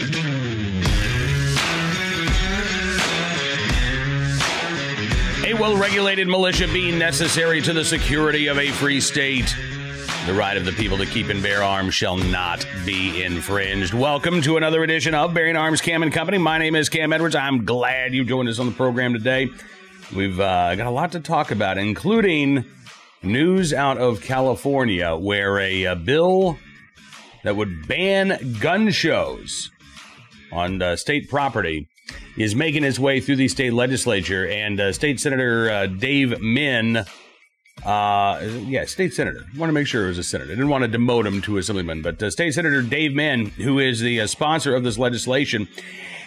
A well-regulated militia being necessary to the security of a free state. The right of the people to keep and bear arms shall not be infringed. Welcome to another edition of Bearing Arms Cam and Company. My name is Cam Edwards. I'm glad you joined us on the program today. We've got a lot to talk about, including news out of California, where a bill that would ban gun shows on state property is making its way through the state legislature, and State Senator Dave Min, state senator. I want to make sure it was a senator. I didn't want to demote him to assemblyman, but State Senator Dave Min, who is the sponsor of this legislation,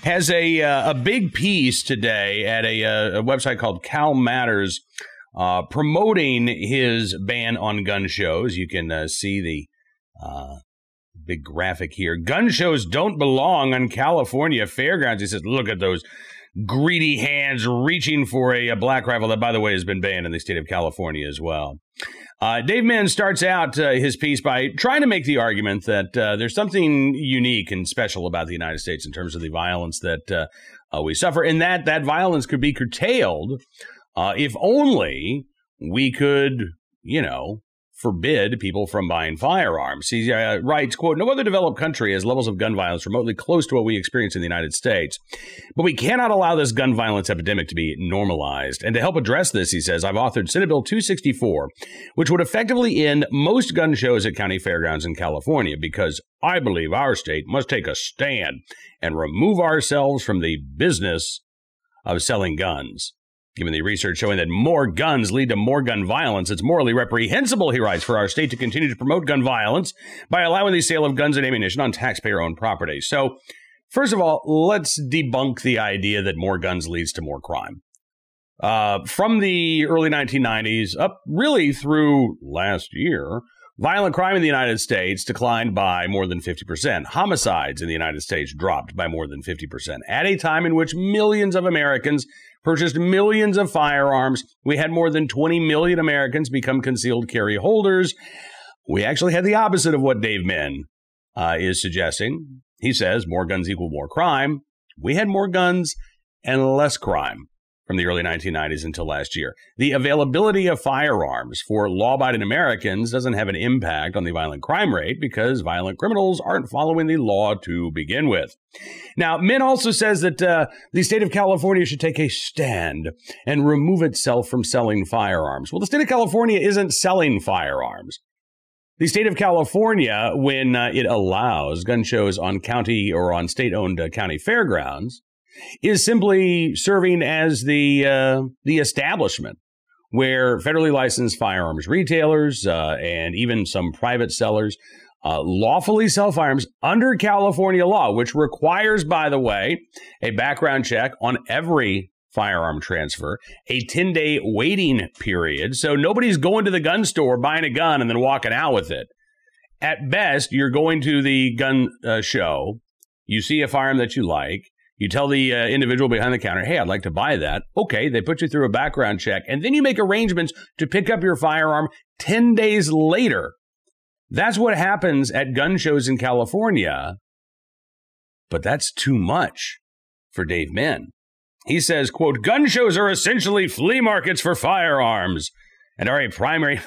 has a big piece today at a website called Cal Matters, promoting his ban on gun shows. You can see the big graphic here. Gun shows don't belong on California fairgrounds. He says, look at those greedy hands reaching for a black rifle that, by the way, has been banned in the state of California as well. Dave Min starts out his piece by trying to make the argument that there's something unique and special about the United States in terms of the violence that we suffer, and that violence could be curtailed if only we could, forbid people from buying firearms. He writes, quote, no other developed country has levels of gun violence remotely close to what we experience in the United States. But we cannot allow this gun violence epidemic to be normalized. And to help address this, he says, I've authored Senate Bill 264, which would effectively end most gun shows at county fairgrounds in California, because I believe our state must take a stand and remove ourselves from the business of selling guns. Given the research showing that more guns lead to more gun violence, it's morally reprehensible, he writes, for our state to continue to promote gun violence by allowing the sale of guns and ammunition on taxpayer-owned property. So, first of all, let's debunk the idea that more guns leads to more crime. From the early 1990s up really through last year, violent crime in the United States declined by more than 50%. Homicides in the United States dropped by more than 50%. At a time in which millions of Americans purchased millions of firearms, we had more than 20 million Americans become concealed carry holders. We actually had the opposite of what Dave Min is suggesting. He says more guns equal more crime. We had more guns and less crime from the early 1990s until last year. The availability of firearms for law-abiding Americans doesn't have an impact on the violent crime rate because violent criminals aren't following the law to begin with. Now, Min also says that the state of California should take a stand and remove itself from selling firearms. Well, the state of California isn't selling firearms. The state of California, when it allows gun shows on county or on state-owned county fairgrounds, is simply serving as the establishment where federally licensed firearms retailers and even some private sellers lawfully sell firearms under California law, which requires, by the way, a background check on every firearm transfer, a 10-day waiting period. So nobody's going to the gun store, buying a gun, and then walking out with it. At best, you're going to the gun show. You see a firearm that you like. You tell the individual behind the counter, hey, I'd like to buy that. Okay, they put you through a background check, and then you make arrangements to pick up your firearm 10 days later. That's what happens at gun shows in California. But that's too much for Dave Min. He says, quote, gun shows are essentially flea markets for firearms and are a primary...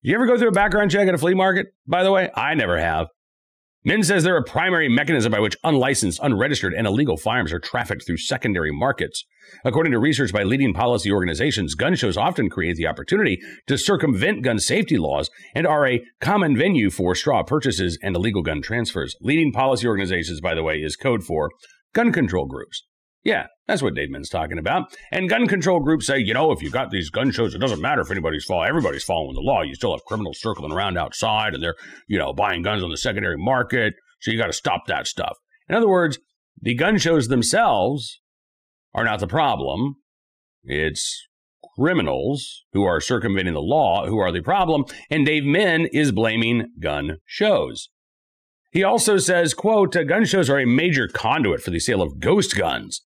You ever go through a background check at a flea market, by the way? I never have. Min says they're a primary mechanism by which unlicensed, unregistered, and illegal firearms are trafficked through secondary markets. According to research by leading policy organizations, gun shows often create the opportunity to circumvent gun safety laws and are a common venue for straw purchases and illegal gun transfers. Leading policy organizations, by the way, is code for gun control groups. Yeah, that's what Dave Min's talking about. And gun control groups say, if you've got these gun shows, it doesn't matter if everybody's following the law. You still have criminals circling around outside and they're, buying guns on the secondary market. So you got to stop that stuff. In other words, the gun shows themselves are not the problem. It's criminals who are circumventing the law who are the problem. And Dave Min is blaming gun shows. He also says, quote, gun shows are a major conduit for the sale of ghost guns.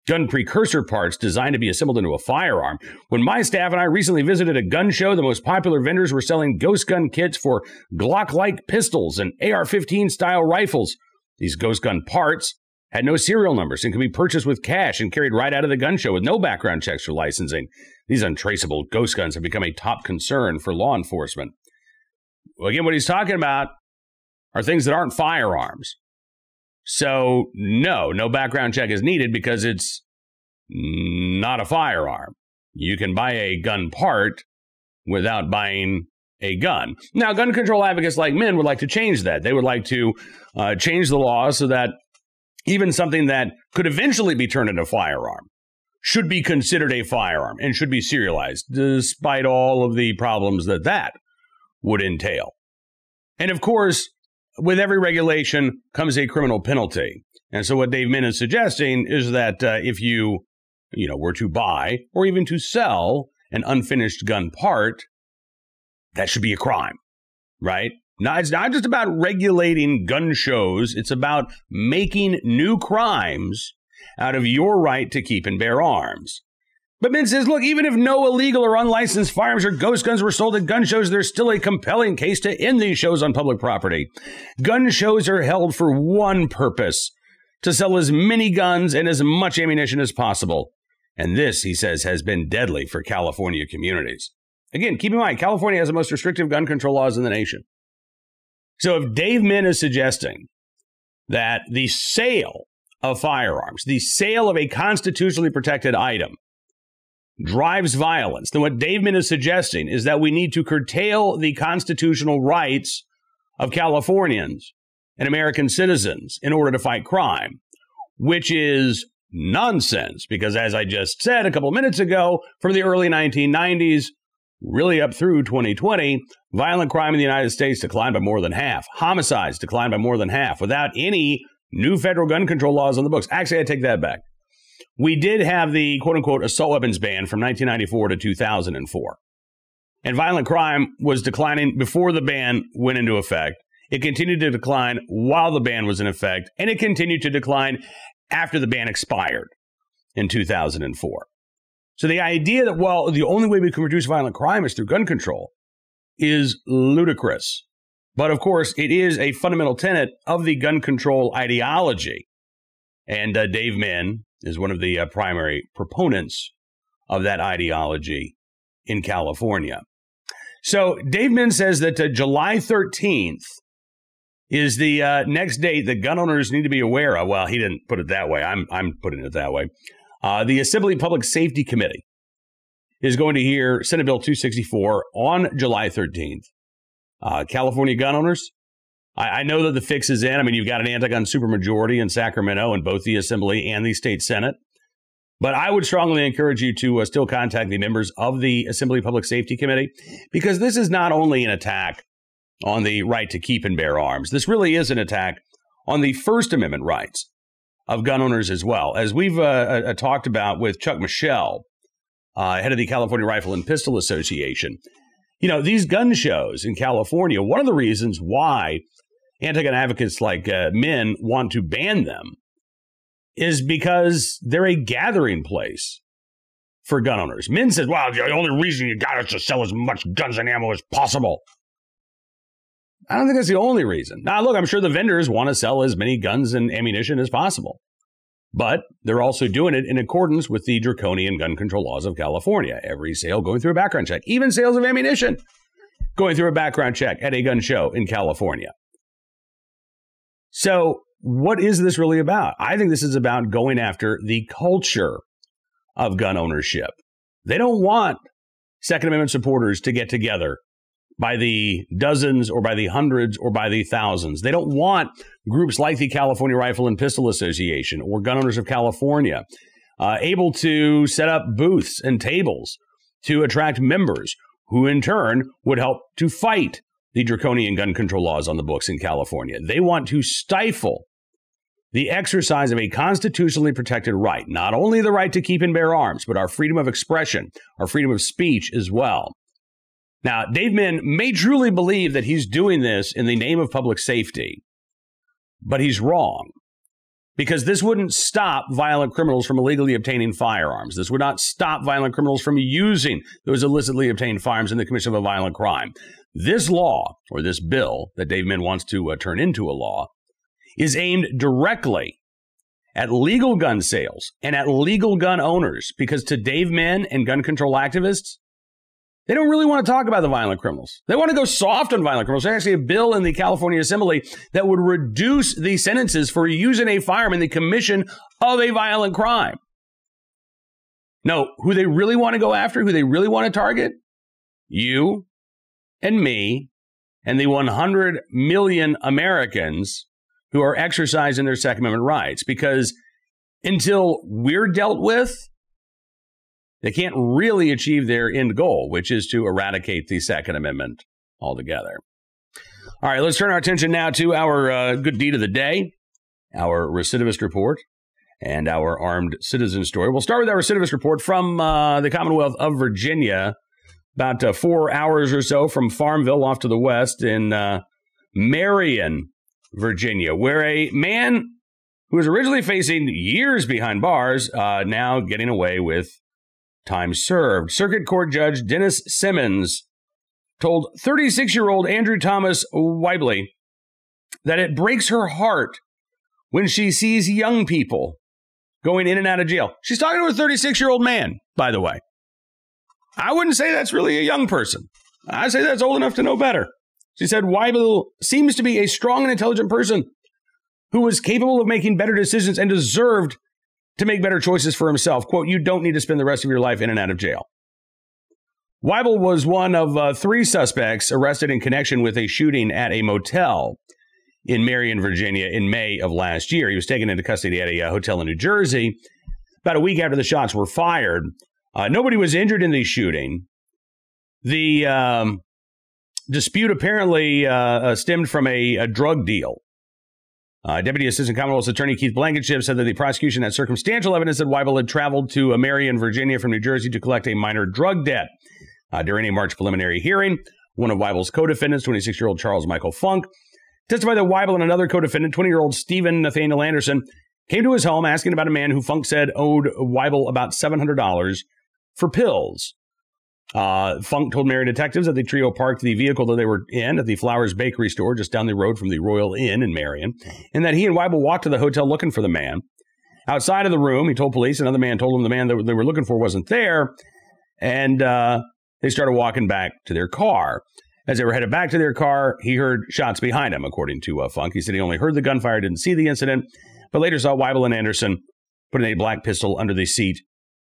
Gun precursor parts designed to be assembled into a firearm. When my staff and I recently visited a gun show, the most popular vendors were selling ghost gun kits for Glock-like pistols and AR-15 style rifles. These ghost gun parts had no serial numbers and could be purchased with cash and carried right out of the gun show with no background checks or licensing. These untraceable ghost guns have become a top concern for law enforcement. Well, again, what he's talking about are things that aren't firearms. So, no background check is needed because it's not a firearm. You can buy a gun part without buying a gun. Now, gun control advocates like men would like to change that. They would like to change the law so that even something that could eventually be turned into a firearm should be considered a firearm and should be serialized, despite all of the problems that would entail. And of course, with every regulation comes a criminal penalty. And so what Dave Min is suggesting is that if you were to buy or even to sell an unfinished gun part, that should be a crime, right? Now, it's not just about regulating gun shows. It's about making new crimes out of your right to keep and bear arms. But Min says, look, even if no illegal or unlicensed firearms or ghost guns were sold at gun shows, there's still a compelling case to end these shows on public property. Gun shows are held for one purpose: to sell as many guns and as much ammunition as possible. And this, he says, has been deadly for California communities. Again, keep in mind, California has the most restrictive gun control laws in the nation. So if Dave Min is suggesting that the sale of firearms, the sale of a constitutionally protected item, drives violence, then what Dave Min is suggesting is that we need to curtail the constitutional rights of Californians and American citizens in order to fight crime, which is nonsense, because as I just said a couple minutes ago, from the early 1990s, really up through 2020, violent crime in the United States declined by more than half. Homicides declined by more than half without any new federal gun control laws on the books. Actually, I take that back. We did have the quote-unquote assault weapons ban from 1994 to 2004. And violent crime was declining before the ban went into effect. It continued to decline while the ban was in effect, and it continued to decline after the ban expired in 2004. So the idea that, well, the only way we can reduce violent crime is through gun control is ludicrous. But of course, it is a fundamental tenet of the gun control ideology. And Dave Min is one of the primary proponents of that ideology in California. So Dave Min says that July 13th is the next date that gun owners need to be aware of. Well, he didn't put it that way. I'm putting it that way. The Assembly Public Safety Committee is going to hear Senate Bill 264 on July 13th. California gun owners, I know that the fix is in. I mean, you've got an anti-gun supermajority in Sacramento in both the Assembly and the state Senate. But I would strongly encourage you to still contact the members of the Assembly Public Safety Committee, because this is not only an attack on the right to keep and bear arms. This really is an attack on the First Amendment rights of gun owners as well. As we've talked about with Chuck Michelle, head of the California Rifle and Pistol Association, you know, these gun shows in California, one of the reasons why anti-gun advocates like Min want to ban them is because they're a gathering place for gun owners. Min says, well, the only reason you got is to sell as much guns and ammo as possible. I don't think that's the only reason. Now, look, I'm sure the vendors want to sell as many guns and ammunition as possible. But they're also doing it in accordance with the draconian gun control laws of California. Every sale going through a background check, even sales of ammunition going through a background check at a gun show in California. So what is this really about? I think this is about going after the culture of gun ownership. They don't want Second Amendment supporters to get together by the dozens or by the hundreds or by the thousands. They don't want groups like the California Rifle and Pistol Association or Gun Owners of California able to set up booths and tables to attract members who in turn would help to fight the draconian gun control laws on the books in California. They want to stifle the exercise of a constitutionally protected right, not only the right to keep and bear arms, but our freedom of expression, our freedom of speech as well. Now, Dave Min may truly believe that he's doing this in the name of public safety, but he's wrong, because this wouldn't stop violent criminals from illegally obtaining firearms. This would not stop violent criminals from using those illicitly obtained firearms in the commission of a violent crime. This law, or this bill that Dave Min wants to turn into a law, is aimed directly at legal gun sales and at legal gun owners, because to Dave Men and gun control activists, they don't really want to talk about the violent criminals. They want to go soft on violent criminals. There's actually a bill in the California Assembly that would reduce the sentences for using a firearm in the commission of a violent crime. No, who they really want to go after, who they really want to target? You and me and the 100 million Americans who are exercising their Second Amendment rights. Because until we're dealt with, they can't really achieve their end goal, which is to eradicate the Second Amendment altogether. All right, let's turn our attention now to our good deed of the day, our recidivist report, and our armed citizen story. We'll start with our recidivist report from the Commonwealth of Virginia, about 4 hours or so from Farmville off to the west in Marion, Virginia, where a man who was originally facing years behind bars, now getting away with time served. Circuit Court Judge Dennis Simmons told 36-year-old Andrew Thomas Weibly that it breaks her heart when she sees young people going in and out of jail. She's talking to a 36-year-old man, by the way. I wouldn't say that's really a young person. I'd say that's old enough to know better. She said Weibel seems to be a strong and intelligent person who was capable of making better decisions and deserved to make better choices for himself. Quote, you don't need to spend the rest of your life in and out of jail. Weibel was one of 3 suspects arrested in connection with a shooting at a motel in Marion, Virginia in May of last year. He was taken into custody at a hotel in New Jersey about a week after the shots were fired. Nobody was injured in the shooting. The dispute apparently stemmed from a drug deal. Deputy Assistant Commonwealth's Attorney Keith Blankenship said that the prosecution had circumstantial evidence that Weibel had traveled to Marion, Virginia from New Jersey to collect a minor drug debt. During a March preliminary hearing, one of Weibel's co-defendants, 26-year-old Charles Michael Funk, testified that Weibel and another co-defendant, 20-year-old Stephen Nathaniel Anderson, came to his home asking about a man who Funk said owed Weibel about $700 for pills. Funk told Marion detectives that the trio parked the vehicle that they were in at the Flowers Bakery store just down the road from the Royal Inn in Marion, and that he and Weibel walked to the hotel looking for the man. Outside of the room, he told police another man told him the man that they were looking for wasn't there, and they started walking back to their car. As they were headed back to their car, he heard shots behind him, according to Funk. He said he only heard the gunfire, didn't see the incident, but later saw Weibel and Anderson putting a black pistol under the seat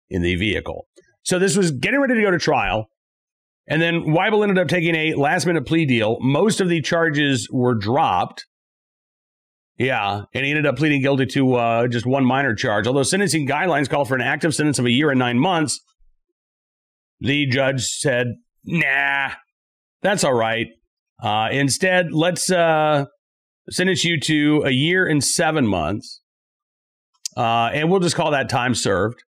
in the vehicle. So this was getting ready to go to trial, and then Weibel ended up taking a last-minute plea deal. Most of the charges were dropped. Yeah, and he ended up pleading guilty to just one minor charge. Although sentencing guidelines call for an active sentence of 1 year and 9 months, the judge said, nah, that's all right. Instead, let's sentence you to 1 year and 7 months, and we'll just call that time served.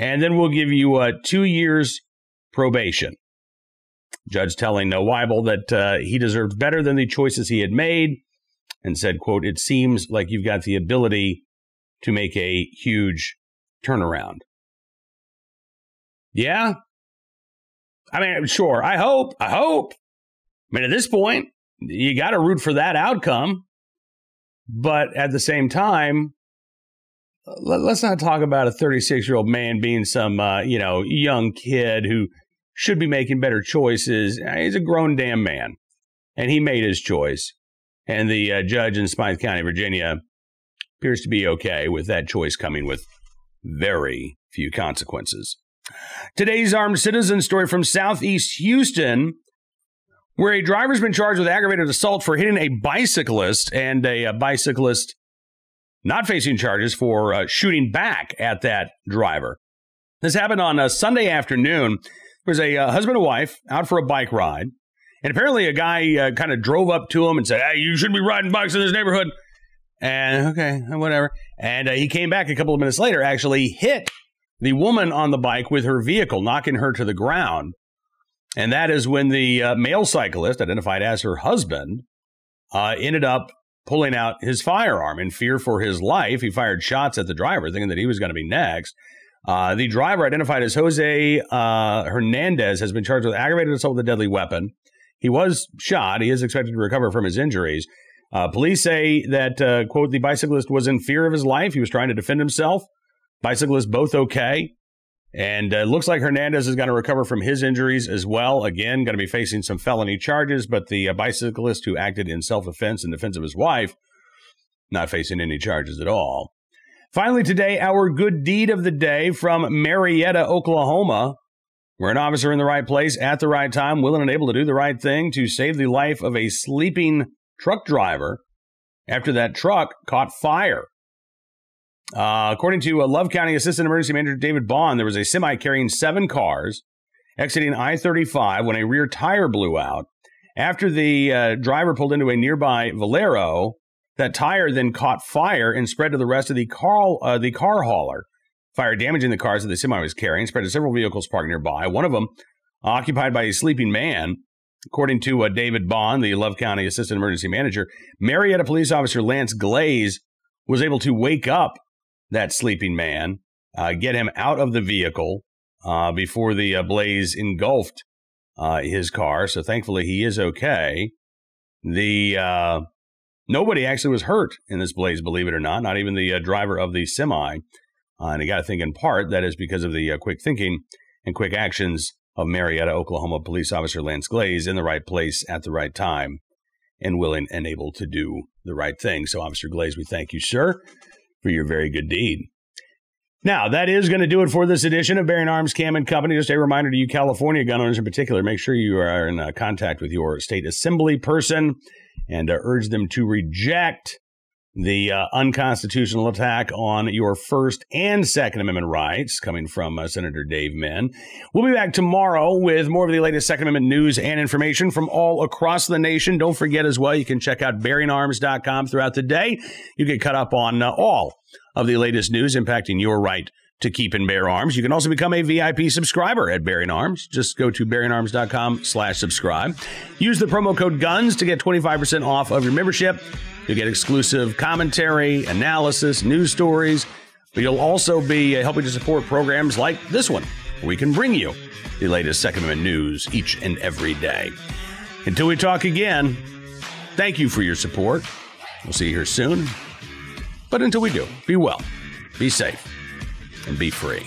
And then we'll give you 2 years probation. Judge telling Weibel that he deserved better than the choices he had made, and said, quote, it seems like you've got the ability to make a huge turnaround. Yeah. I mean, sure. I hope. I mean, at this point, you got to root for that outcome. But at the same time, let's not talk about a 36-year-old man being some, young kid who should be making better choices. He's a grown damn man, and he made his choice. And the judge in Smythe County, Virginia, appears to be okay with that choice coming with very few consequences. Today's armed citizen story from Southeast Houston, where a driver's been charged with aggravated assault for hitting a bicyclist, and a bicyclist not facing charges for shooting back at that driver. This happened on a Sunday afternoon. There was a husband and wife out for a bike ride, and apparently a guy kind of drove up to him and said, hey, you shouldn't be riding bikes in this neighborhood. And okay, whatever. And he came back a couple of minutes later, actually hit the woman on the bike with her vehicle, knocking her to the ground. And that is when the male cyclist, identified as her husband, ended up pulling out his firearm. In fear for his life, he fired shots at the driver, thinking that he was going to be next. The driver, identified as Jose Hernandez, has been charged with aggravated assault with a deadly weapon. He was shot. He is expected to recover from his injuries. Police say that, quote, the bicyclist was in fear of his life. He was trying to defend himself. Bicyclists both okay. And it looks like Hernandez is going to recover from his injuries as well. Again, going to be facing some felony charges, but the bicyclist who acted in self-defense in defense of his wife, not facing any charges at all. Finally today, our good deed of the day from Marietta, Oklahoma, where an officer in the right place at the right time, willing and able to do the right thing to save the life of a sleeping truck driver after that truck caught fire. According to Love County Assistant Emergency Manager David Bond, there was a semi carrying 7 cars exiting I-35 when a rear tire blew out. After the driver pulled into a nearby Valero, that tire then caught fire and spread to the rest of the car hauler. Fire damaging the cars that the semi was carrying, spread to several vehicles parked nearby, one of them occupied by a sleeping man. According to David Bond, the Love County Assistant Emergency Manager, Marietta Police Officer Lance Glaze was able to wake up that sleeping man, get him out of the vehicle before the blaze engulfed his car. So thankfully he is okay. Nobody actually was hurt in this blaze, believe it or not even the driver of the semi. And you got to think in part that is because of the quick thinking and quick actions of Marietta, Oklahoma Police Officer Lance Glaze, in the right place at the right time and willing and able to do the right thing. So Officer Glaze, we thank you, sir, for your very good deed. Now, that is going to do it for this edition of Bearing Arms Cam and Company. Just a reminder to you California gun owners in particular, make sure you are in contact with your state assembly person and urge them to reject the unconstitutional attack on your First and Second Amendment rights coming from Senator Dave Menn. We'll be back tomorrow with more of the latest Second Amendment news and information from all across the nation. Don't forget as well, you can check out bearingarms.com throughout the day. You get caught up on all of the latest news impacting your right to keep and bear arms. You can also become a VIP subscriber at Bearing Arms. Just go to bearingarms.com/subscribe. Use the promo code GUNS to get 25% off of your membership. You'll get exclusive commentary, analysis, news stories, but you'll also be helping to support programs like this one, where we can bring you the latest Second Amendment news each and every day. Until we talk again, thank you for your support. We'll see you here soon. But until we do, be well, be safe, and be free.